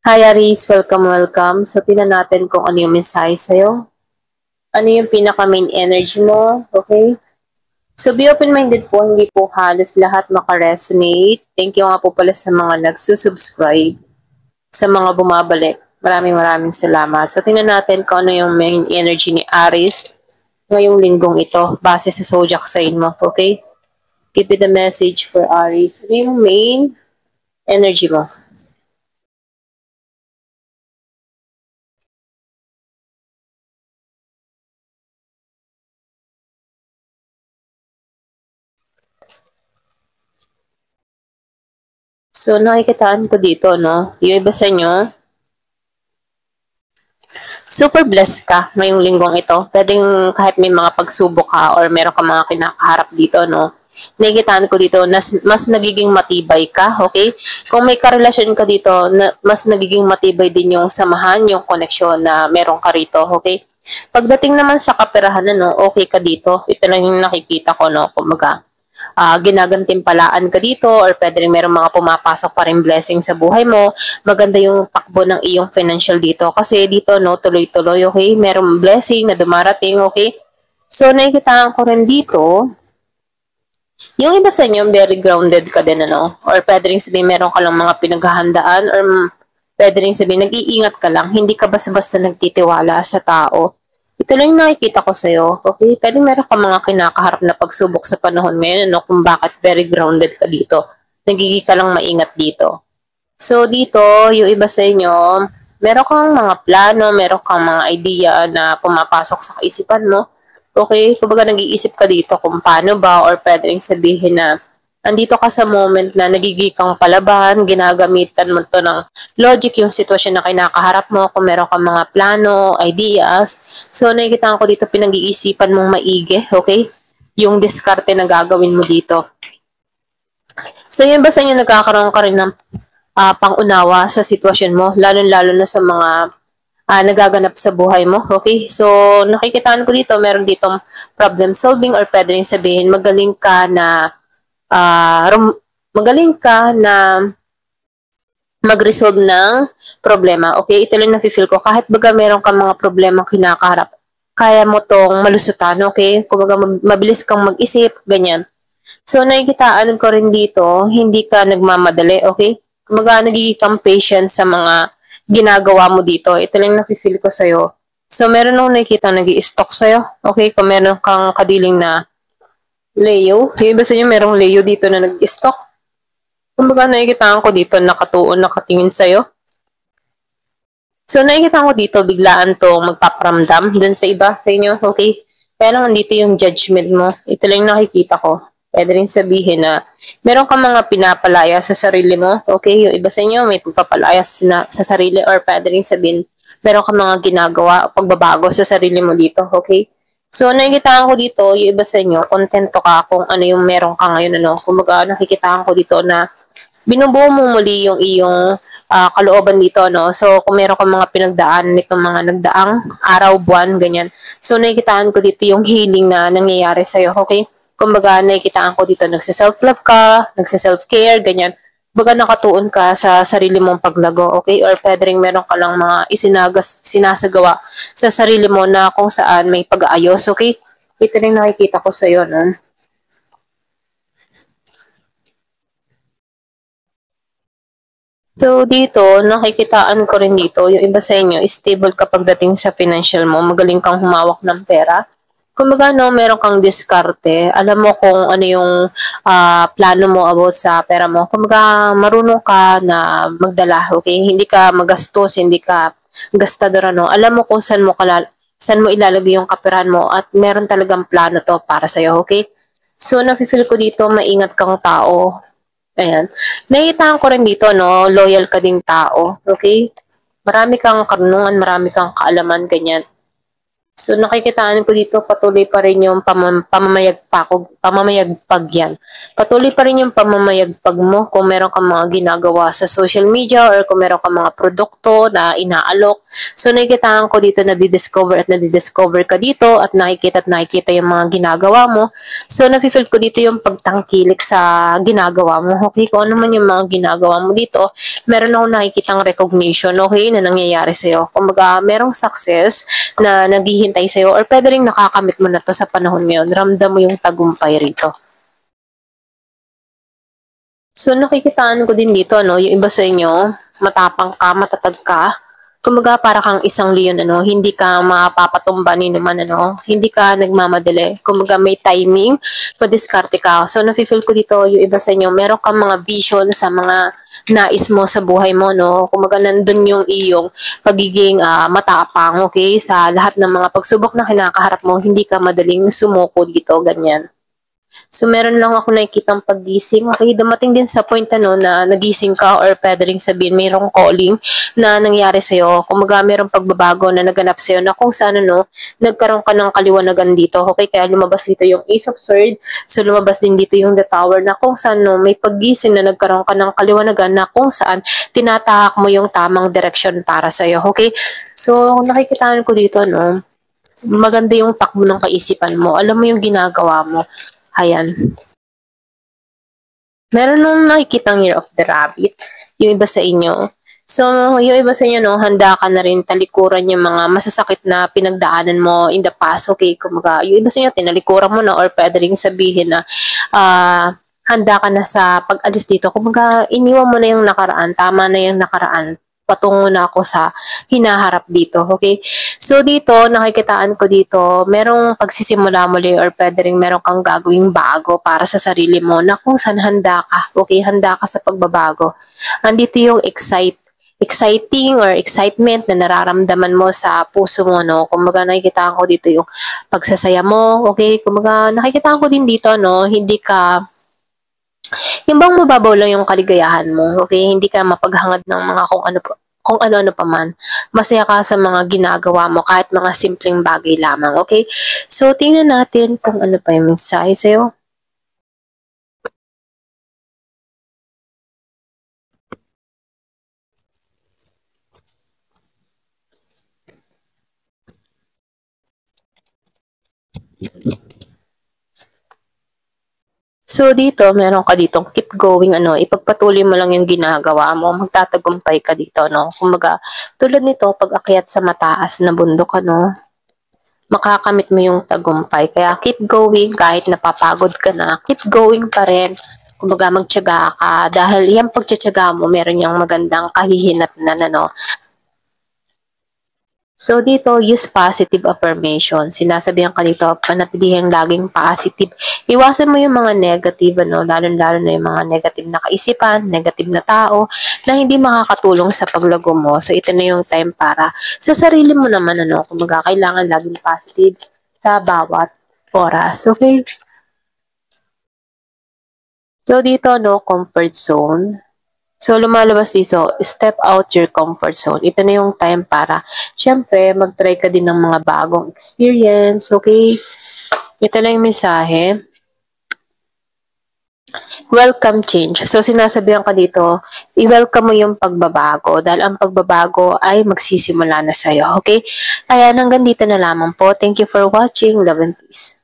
Hi Aris, welcome. So, tingnan natin kung ano yung mensahe sa'yo. Ano yung pinaka-main energy mo, okay? So, be open-minded po, hindi po halos lahat makaresonate. Thank you nga po pala sa mga nagsusubscribe, sa mga bumabalik. Maraming salamat. So, tingnan natin kung ano yung main energy ni Aris ngayong linggong ito, base sa zodiac sign mo, okay? Keep it a message for Aris. Ano yung main energy mo? So, nakikitaan ko dito, no? Yung iba sa inyo, super blessed ka ngayong linggong ito. Pwedeng kahit may mga pagsubok ka or meron ka mga kinakaharap dito, no? Nakikitaan ko dito, mas nagiging matibay ka, okay? Kung may karelasyon ka dito, mas nagiging matibay din yung samahan, yung koneksyon na meron ka rito, okay? Pagdating naman sa kaperahan, no, okay ka dito. Ito lang yung nakikita ko, no? Kumaga, ginagantimpalaan ka dito or pwede rin merong mga pumapasok pa rin blessing sa buhay mo, maganda yung takbo ng iyong financial dito. Kasi dito, no, tuloy-tuloy, okay? Merong blessing na dumarating, okay? So, nakikitaan ko rin dito, yung iba sa inyo, very grounded ka din, ano? Or pwede rin sabihin, meron ka lang mga pinaghahandaan or pwede rin sabihin, nag-iingat ka lang, hindi ka basta-basta nagtitiwala sa tao. Ito lang yung nakikita ko sa'yo, okay? Pwede meron ka mga kinakaharap na pagsubok sa panahon ngayon, ano? Kung bakit very grounded ka dito. Nagiging ka lang maingat dito. So, dito, yung iba sa inyo, meron kang mga plano, meron kang mga idea na pumapasok sa kaisipan mo. Okay? Kumbaga nag-iisip ka dito kung paano ba or pwede rin sabihin na andito ka sa moment na nagiging kang palaban, ginagamitan mo to ng logic yung sitwasyon na kinakaharap mo, kung meron kang mga plano, ideas. So, nakikita ko dito pinag-iisipan mong maigi, okay? Yung diskarte na gagawin mo dito. So, yun ba sa inyo nagkakaroon ka rin ng pangunawa sa sitwasyon mo, lalo-lalo na sa mga nagaganap sa buhay mo. Okay? So, nakikitaan ko dito, meron ditong problem solving or pwede rin sabihin, uh, magaling ka na mag-resolve ng problema. Okay? Ito lang nafe-feel ko. Kahit baga meron kang mga problema kinakaharap, kaya mo tong malusutan. Okay? Kumbaga mabilis kang mag-isip, ganyan. So, nakikitaan ko rin dito, hindi ka nagmamadali, okay? Kumbaga, nagiging kang patient sa mga ginagawa mo dito. Ito lang nafe-feel ko sa'yo. So, meron akong nakikita nag-i-stock sa'yo. Okay? Kung meron kang kadiling na Leo, yung iba sa inyo merong Leo dito na nag-i-stock. Kumbaga, nakikitaan ko dito, nakatuon, nakatingin sa'yo. So, nakikita ko dito, biglaan to magpaparamdam dun sa iba sa inyo, okay? Kaya lang dito yung judgment mo. Ito lang yung nakikita ko. Pwede rin sabihin na meron kang mga pinapalaya sa sarili mo, okay? Yung iba sa inyo may pagpapalaya sa sarili or pwede rin sabihin meron kang mga ginagawa o pagbabago sa sarili mo dito, okay? So, nakikita ko dito, yung iba sa inyo, kontento ka kung ano yung meron ka ngayon, ano? Kumbaga, nakikita ko dito na binubuo mo muli yung iyong kalooban dito, no? So, kung meron kang mga pinagdaan nitong mga nagdaang araw, buwan, ganyan. So, nakikitaan ko dito yung healing na nangyayari sa'yo, okay? Kumbaga, nakikitaan ko dito, nagsiself-love ka, nagsiself-care, ganyan. Kumbaga, nakatuon ka sa sarili mong paglago, okay? Or pwede rin meron ka lang mga sinasagawa sa sarili mo na kung saan may pag-aayos, okay? Ito rin nakikita ko sa'yo, no? So, dito, nakikitaan ko rin dito, yung iba sa inyo, stable kapag dating sa financial mo, magaling kang humawak ng pera. Kumbaga, no, meron kang diskarte, alam mo kung ano yung plano mo about sa pera mo. Kumbaga, marunong ka na magdala, okay? Hindi ka magastos, hindi ka gastador, ano. Alam mo kung saan mo ilalagay yung kaperahan mo at meron talagang plano to para sa'yo, okay? So, nafe-feel ko dito, maingat kang tao. Ayan. Nakita ko rin dito, no, loyal ka ding tao, okay? Marami kang karunungan, marami kang kaalaman, ganyan. So nakikitaan ko dito patuloy pa rin yung pamamayagpag yan. Patuloy pa rin yung pamamayagpag mo kung meron kang mga ginagawa sa social media or kung meron kang mga produkto na inaalok. So nakikitaan ko dito na nadidiscover ka dito at nakikita yung mga ginagawa mo. So nafe-feel ko dito yung pagtangkilik sa ginagawa mo. Okay, kung ano man yung mga ginagawa mo dito, meron akong nakikitang recognition, okay, na nangyayari sa'yo. Kumbaga, merong success na naghihintay sa'yo or pwede rin nakakamit mo na to sa panahon ngayon. Ramdam mo yung tagumpay rito. So, nakikitaan ko din dito, no, yung iba sa inyo, matapang ka, matatag ka. Kumbaga, para kang isang leon, ano, hindi ka mapapatumba ni naman, ano, hindi ka nagmamadali. Kumbaga, may timing, madiskarte ka. So, nafe-feel ko dito, yung iba sa inyo, meron kang mga vision sa mga nais mo sa buhay mo, no? Kumbaga, nandun yung iyong pagiging matapang, okay? Sa lahat ng mga pagsubok na kinakaharap mo, hindi ka madaling sumuko dito, ganyan. So, meron lang ako nakikitang paggising. Okay, dumating din sa point na nagising ka or pwede rin sabihin mayroong calling na nangyari sa'yo. Kumaga, mayroong pagbabago na naganap sa'yo na kung saan nagkaroon ka ng kaliwanagan dito. Okay, kaya lumabas dito yung Ace of Swords. So, lumabas din dito yung The Tower na kung saan may paggising na nagkaroon ka ng kaliwanagan na kung saan tinatahak mo yung tamang direction para sa'yo. Okay, so nakikitaan ko dito, maganda yung takbo ng kaisipan mo. Alam mo yung ginagawa mo. Ayan. Meron nung nakikitang Year of the Rabbit, yung iba sa inyo. So, yung iba sa inyo, handa ka na rin talikuran yung mga masasakit na pinagdaanan mo in the past. Okay, kumaga, yung iba sa inyo, tinalikuran mo na or pwede rin sabihin na handa ka na sa pag-alis dito. Kumaga, iniwan mo na yung nakaraan, tama na yung nakaraan. Patungo na ako sa hinaharap dito, okay? So, dito, nakikitaan ko dito, merong pagsisimula muli or pwede rin meron kang gagawing bago para sa sarili mo na kung saan handa ka, okay? Handa ka sa pagbabago. Andito yung exciting or excitement na nararamdaman mo sa puso mo, no? Kumbaga, nakikitaan ko dito yung pagsasaya mo, okay? Kumbaga, nakikitaan ko din dito, hindi ka yung bang mababaw lang yung kaligayahan mo, okay? Hindi ka mapaghangad ng mga kung ano-ano pa man. Masaya ka sa mga ginagawa mo kahit mga simpleng bagay lamang, okay? So, tingnan natin kung ano pa yung mensahe sa'yo. So, dito, meron ka ditong keep going, ipagpatuloy mo lang yung ginagawa mo, magtatagumpay ka dito, no? Kumbaga, tulad nito, pag akyat sa mataas na bundok, makakamit mo yung tagumpay. Kaya, keep going, kahit napapagod ka na, keep going pa rin. Kumbaga, magtiyaga ka, dahil yung pagtitiyaga mo, meron yung magandang kahihinatnan, So, dito, use positive affirmation. Sinasabihan ka dito, panatilihing laging positive. Iwasan mo yung mga negative, lalo-lalo na yung mga negative na kaisipan, negative na tao, na hindi makakatulong sa paglago mo. So, ito na yung time para sa sarili mo naman, kumaga, kailangan laging positive sa bawat oras. Okay? So, dito, comfort zone. So, lumalabas dito, step out your comfort zone. Ito na yung time para, syempre, mag-try ka din ng mga bagong experience, okay? Ito lang yung mensahe. Welcome change. So, sinasabihan ka dito, i-welcome mo yung pagbabago dahil ang pagbabago ay magsisimula na sa'yo, okay? Ayan, hanggang dito na lamang po. Thank you for watching. Love and peace.